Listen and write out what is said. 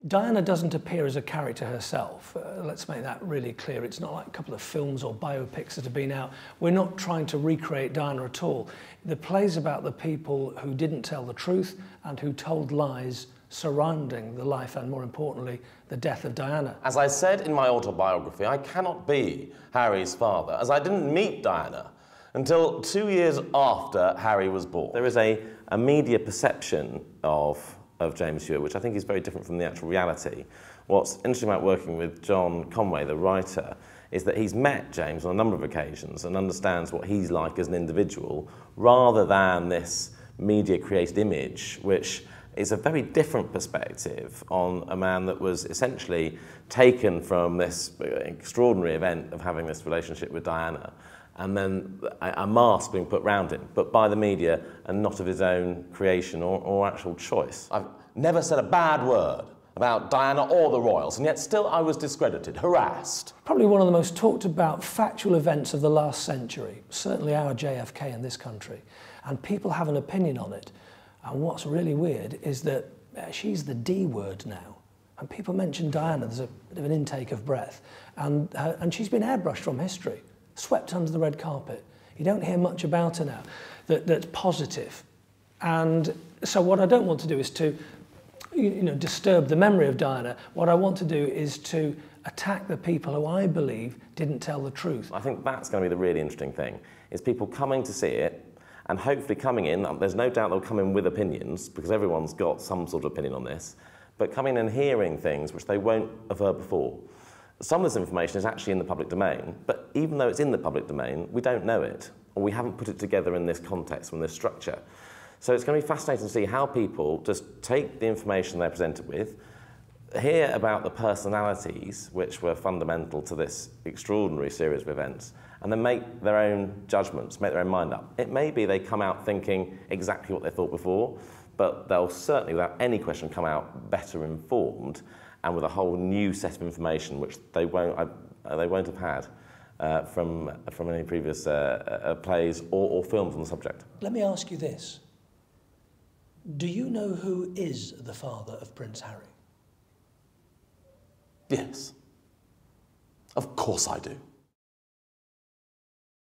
Diana doesn't appear as a character herself. Let's make that really clear. It's not like a couple of films or biopics that have been out. We're not trying to recreate Diana at all. The play's about the people who didn't tell the truth and who told lies surrounding the life and, more importantly, the death of Diana. As I said in my autobiography, I cannot be Harry's father, as I didn't meet Diana until 2 years after Harry was born. There is a media perception of James Hewitt, which I think is very different from the actual reality. What's interesting about working with Jon Conway, the writer, is that he's met James on a number of occasions and understands what he's like as an individual, rather than this media-created image, which is a very different perspective on a man that was essentially taken from this extraordinary event of having this relationship with Diana, and then a mask being put round him, but by the media and not of his own creation or actual choice. I've never said a bad word about Diana or the royals, and yet still I was discredited, harassed. Probably one of the most talked about factual events of the last century, certainly our JFK in this country, and people have an opinion on it. And what's really weird is that she's the D word now. And people mention Diana, there's a bit of an intake of breath, and she's been airbrushed from history, swept under the red carpet. You don't hear much about her now that's positive. And so what I don't want to do is to disturb the memory of Diana. What I want to do is to attack the people who I believe didn't tell the truth. I think that's going to be the really interesting thing, is people coming to see it and hopefully coming in, there's no doubt they'll come in with opinions because everyone's got some sort of opinion on this, but coming and hearing things which they won't have heard before. Some of this information is actually in the public domain, but even though it's in the public domain, we don't know it, or we haven't put it together in this context, in this structure. So it's going to be fascinating to see how people just take the information they're presented with, hear about the personalities which were fundamental to this extraordinary series of events, and then make their own judgments, make their own mind up. It may be they come out thinking exactly what they thought before, but they'll certainly, without any question, come out better informed and with a whole new set of information which they won't have had from any previous plays or films on the subject. Let me ask you this. Do you know who is the father of Prince Harry? Yes. Of course I do.